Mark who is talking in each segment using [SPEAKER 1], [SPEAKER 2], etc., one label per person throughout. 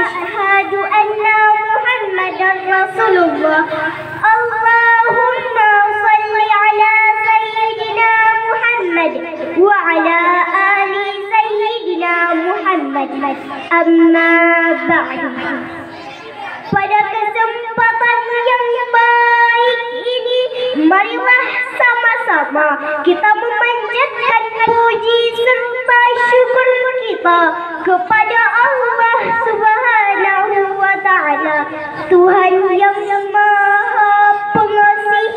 [SPEAKER 1] asyhadu anna Muhammadar Rasulullah. Allahumma salli ala Sayyidina Muhammad wa ala ali Sayyidina Muhammad. Amma ba'du. Pada kesempatan yang baik ini, marilah sama-sama kita memanjatkan puji serta syukur kita kepada Allah Subhanahu wa Ta'ala, Tuhan yang Maha Pengasih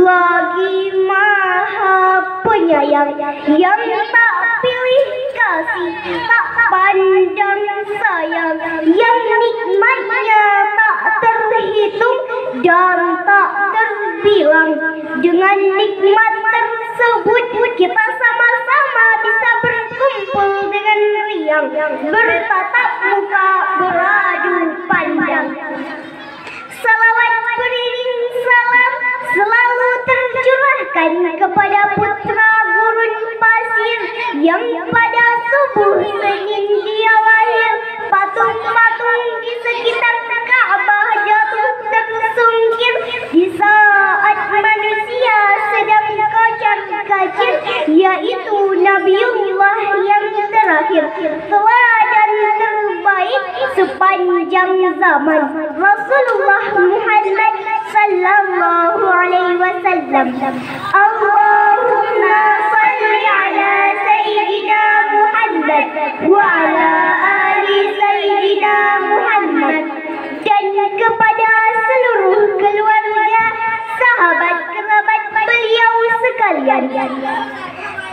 [SPEAKER 1] lagi Maha Penyayang, yang tak pilih kasih, tak pandang sayang, yang nikmatnya tak terhitung dan tak terbilang. Dengan nikmat tersebut kita sama-sama bisa berkumpul dengan riang, bertatap muka, beradu pandang. Salawat beriring salam selalu tercurahkan kepada putra gurun pasir yang pada subuh Senin dia lahir. Patung-patung di sekitar Ka'bah jatuh tersungkir di saat manusia sedang kocar-kacir, yaitu Nabiullah yang terakhir, teladan terbaik sepanjang zaman, Rasulullah Muhammad sallallahu alaihi wasallam. Allahumma salli ala Sayyidina Muhammad wa ala ali Sayyidina Muhammad, dan kepada seluruh keluarga, sahabat, kerabat beliau sekalian.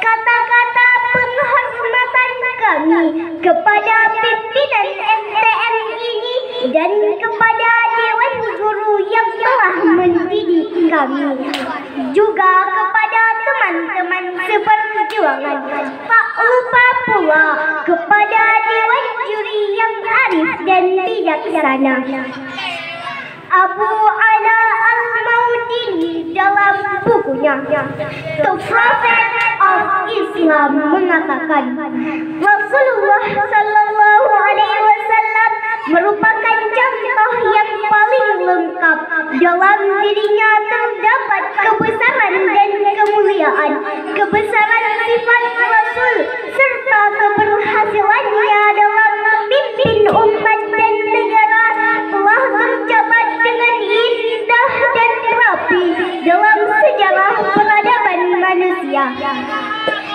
[SPEAKER 1] Kata-kata penghormatan kami kepada pimpinan MTM ini dan kepada Dewan Guru yang telah mendidik kami, juga kepada teman-teman seperjuangan. Tak lupa pula kepada Dewan Juri yang arif dan bijaksana. Abu Ala Al-Maudini dalam bukunya The Prophet of Islam mengatakan, Rasulullah sallallahu alaihi wasallam merupakan contoh yang paling lengkap. Dalam dirinya terdapat kebesaran dan kemuliaan, kebesaran sifat Rasul serta keberhasilannya dalam memimpin umat dan negara telah tercatat dengan indah dan rapi dalam sejarah peradaban manusia.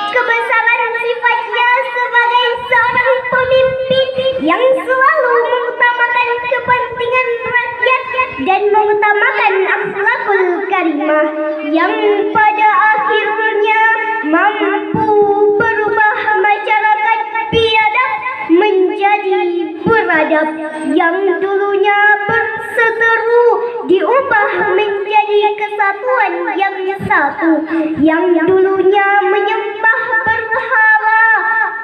[SPEAKER 1] Kebesaran sifatnya sebagai seorang pemimpin yang selalu mengutamakan kepentingan rakyat dan mengutamakan akhlakul karimah, yang pada akhirnya mampu berubah masyarakat biadab menjadi beradab, yang dulunya berseteru diubah menjadi kesatuan yang satu, yang dulunya menyembah berhala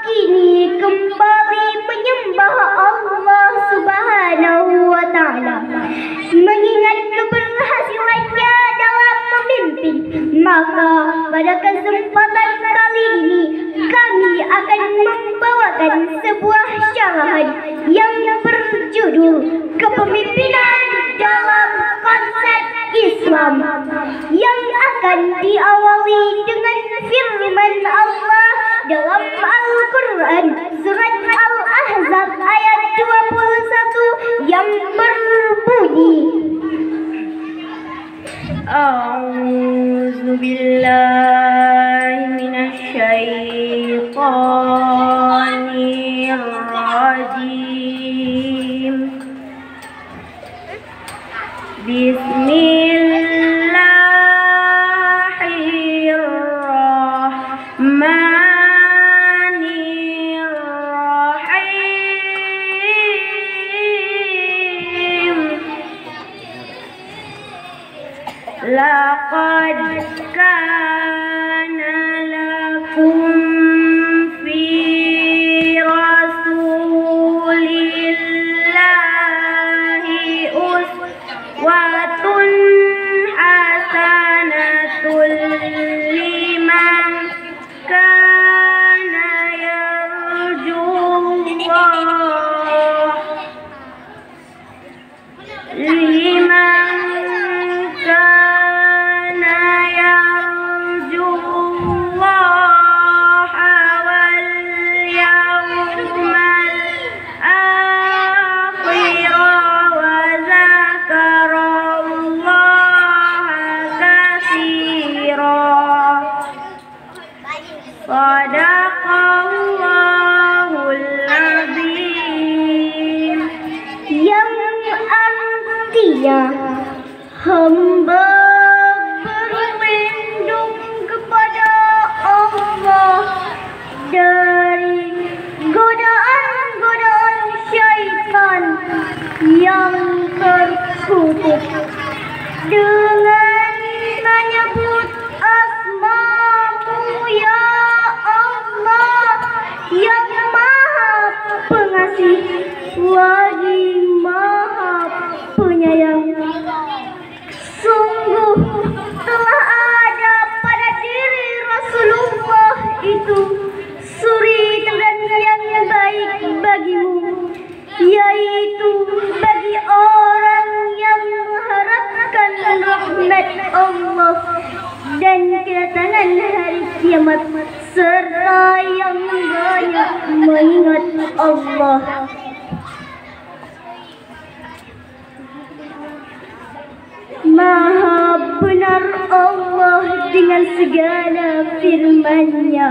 [SPEAKER 1] kini kembali menyembah Allah Subhanahu wa Ta'ala. Mengingat keberhasilannya dalam memimpin, maka pada kesempatan kali ini kami akan membawakan sebuah syarahan yang berjudul Kepemimpinan dalam Konsep Islam, yang akan diawali dengan firman Allah dalam Al-Quran surat Al-Ahzab ayat 21 yang berbunyi, A'udzu billahi minasy syaithanir rajim. Bismillahirrahmanirrahim. Laqad kana lakum fi rasulillahi uswatun hasanatul liman kana yarjullah dirinya. Hamba berlindung kepada Allah dari godaan-godaan syaitan yang terkutuk dengan menyebut asma-Mu ya Allah yang Maha Pengasih lagi Maha Penyayang. Sungguh telah ada pada diri Rasulullah itu suri teladan yang baik bagimu, yaitu bagi orang yang mengharapkan rahmat Allah dan kedatangan hari kiamat, serta yang banyak mengingat Allah. Maha benar Allah dengan segala firman-Nya.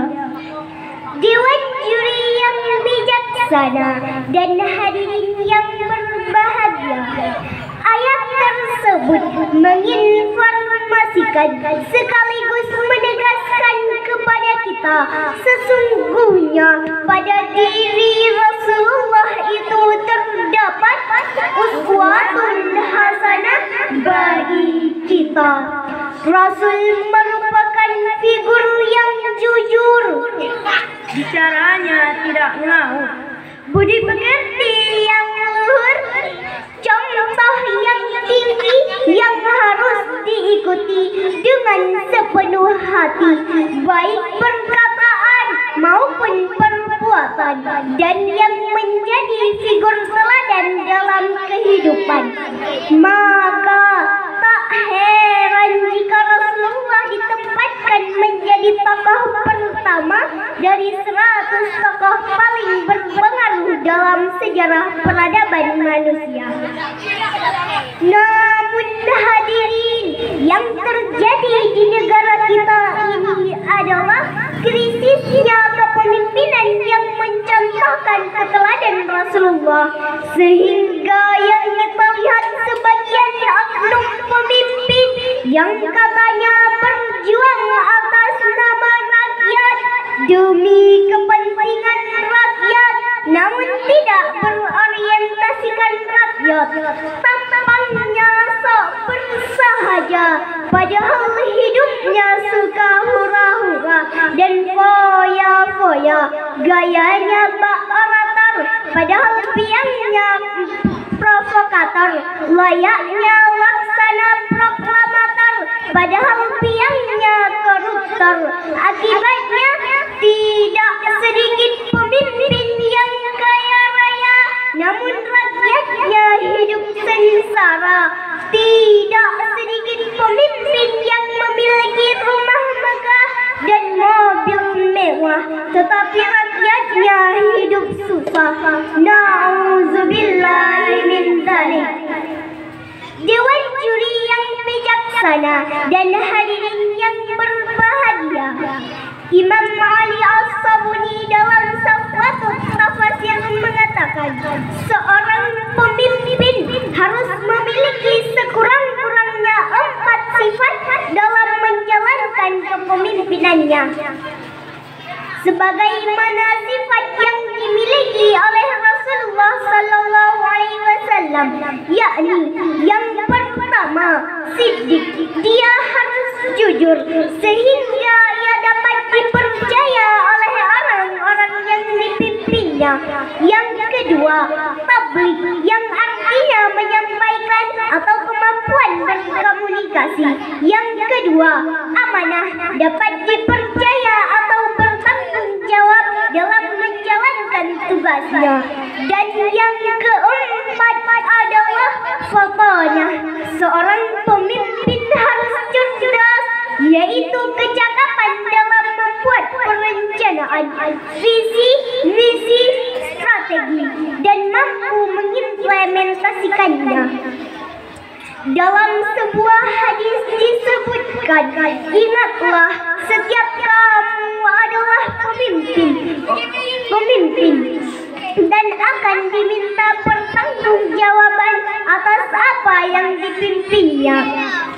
[SPEAKER 1] Dewan juri yang bijaksana dan hadirin yang berbahagia, ayat tersebut menginformasikan sekaligus menegaskan kepada kita sesungguhnya pada diri Rasulullah itu terdapat uswatun hasanah bagi kita. Rasul merupakan figur yang jujur, bicaranya tidak ngawur, budi pekerti yang luhur, contoh yang tinggi yang harus diikuti dengan sepenuh hati, baik perkataan maupun perbuatan, dan yang menjadi figur teladan dalam kehidupan. Maka tak heran jika Rasulullah ditempatkan menjadi tokoh pertama dari 100 tokoh paling berpengaruh dalam sejarah peradaban manusia. Namun hadirin, yang terjadi di negara kita ini adalah krisisnya kepemimpinan yang mencontohkan keteladan Rasulullah, sehingga yang kita lihat sebagian oknum pemimpin yang katanya berjuang atas nama rakyat demi kepentingan rakyat, namun tidak berorientasikan rakyat, tampaknya sok bersahaja, padahal hidupnya suka hura-hura dan foya-foya, gayanya bak orator, padahal biangnya provokator, layaknya laksana proklamator, padahal biangnya koruptor. Akibatnya tidak sedikit pemimpin yang kaya raya, namun rakyatnya hidup sengsara. Tidak sedikit pemimpin yang memiliki rumah megah dan mobil mewah, tetapi rakyatnya hidup susah. Nauzubillahi min dzalik. Dewan juri yang bijaksana dan hadirin yang berbahagia, Imam Ali As-Sabuni dalam Safwatut Tafasir mengatakan, seorang pemimpin harus memiliki sekurang-kurangnya 4 sifat dalam menjalankan kepemimpinannya. Sebagaimana sifat yang dimiliki oleh Rasulullah Sallallahu Alaihi Wasallam, yakni yang pertama, siddiq. Dia harus jujur sehingga ia dapat dipercaya oleh orang-orang yang dipimpinnya. Yang kedua, tabligh, yang artinya menyampaikan atau kemampuan berkomunikasi. Yang kedua, amanah, dapat dipercaya atau bertanggung jawab dalam menjalankan tugasnya. Dan yang keempat adalah fatanah. Seorang pemimpin harus cerdas, yaitu kecakapan dalam membuat perencanaan, visi, misi, strategi, dan mampu mengimplementasikannya. Dalam sebuah hadis disebutkan, ingatlah setiap kamu adalah pemimpin dan akan diminta pertanggungjawaban atas apa yang dipimpinnya.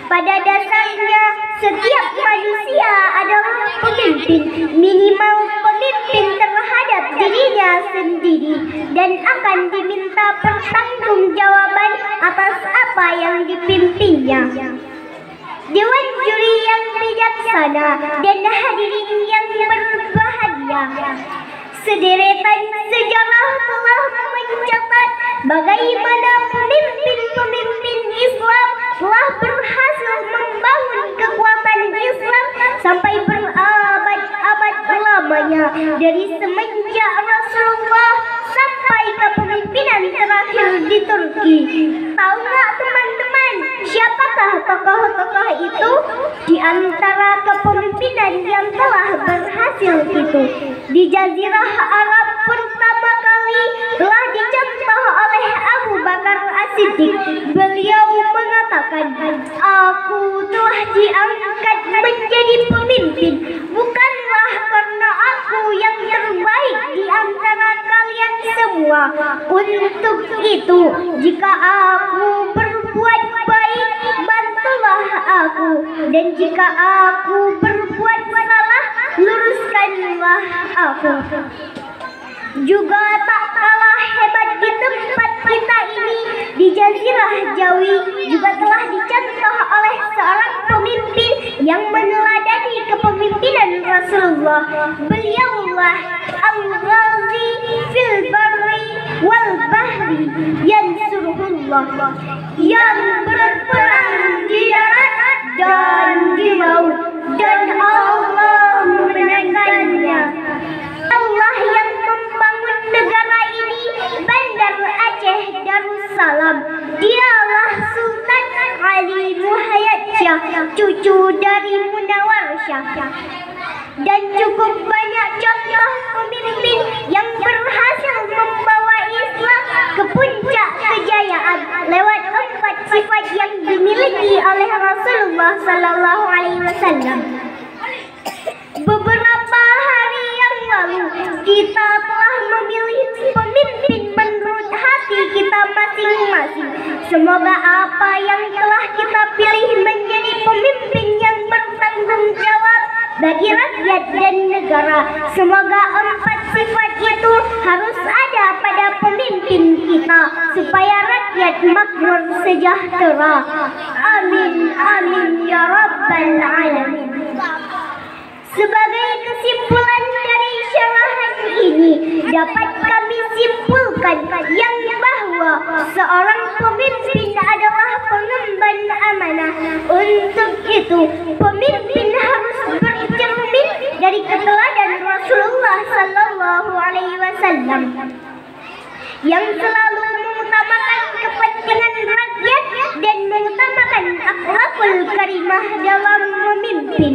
[SPEAKER 1] Pada dasarnya setiap manusia adalah pemimpin, minimal pemimpin terhadap dirinya sendiri, dan akan diminta pertanggungjawaban atas apa yang dipimpinnya. Dewan juri yang bijaksana dan hadirin yang berbahagia, sederetan sejarah telah mencatat bagaimana pemimpin-pemimpin Islam telah berhasil membangun kekuatan Islam sampai berabad-abad lamanya, dari semenjak Rasulullah sampai kepemimpinan terakhir di Turki. Tahu nggak teman-teman, siapakah tokoh-tokoh itu? Di antara kepemimpinan yang telah berhasil itu, di Jazirah Arab pertama kali telah dicontoh oleh Abu Bakar As-Siddiq. Beliau mengatakan, aku telah diangkat menjadi pemimpin bukanlah karena aku yang terbaik di antara kalian semua. Untuk itu, jika aku berbuat baik, bantulah aku, dan jika aku berbuat salah, luruskanlah aku. Juga tak kalah hebat di tempat kita ini, di Jazirah Jawi, juga telah dicontoh oleh seorang pemimpin yang meneladani kepemimpinan Rasulullah. Beliaulah Al-Ghazi fil barri wal bahri yansurullah, yang berperang di darat dan di laut, dan Allah memenangkannya. Allah yang membangun negara ini, Bandar Aceh Darussalam. Dialah Sultan Ali Muhayyad Shah, cucu dari Munawar Shah. Dan cukup banyak contoh pemimpin yang berhasil membawa Islam ke puncak kejayaan lewat 4 sifat yang dimiliki oleh Rasulullah Sallallahu Alaihi Wasallam. Beberapa hari yang lalu kita telah memilih pemimpin menurut hati kita masing-masing. Semoga apa yang telah kita pilih menjadi pemimpin yang bertanggung jawab bagi rakyat dan negara. Semoga 4 sifat itu harus ada pada pemimpin kita, supaya rakyat makmur sejahtera. Amin, amin ya rabbal alamin. Sebagai kesimpulan dari syarahan ini, dapat kami simpulkan yang bahwa seorang pemimpin adalah pengemban amanah. Untuk itu, pemimpin harus bercermin dari keteladanan Rasulullah Sallallahu Alaihi Wasallam yang selalu mengutamakan kepentingan rakyat dan mengutamakan akhlakul karimah dalam memimpin.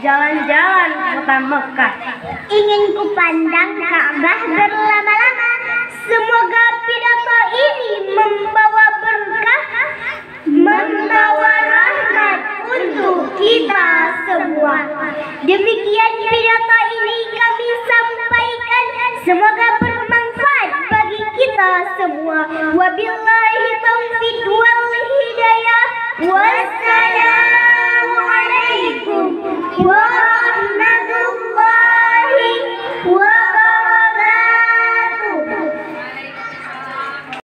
[SPEAKER 2] Jalan-jalan kota Mekah,
[SPEAKER 1] ingin kupandang Ka'bah berlama-lama. Semoga pidato ini membawa berkah, membawa rahmat untuk kita semua. Demikian pidato ini kami sampaikan, semoga bermanfaat bagi kita semua. Wabillahi taufiq wal hidayah. Wassalam.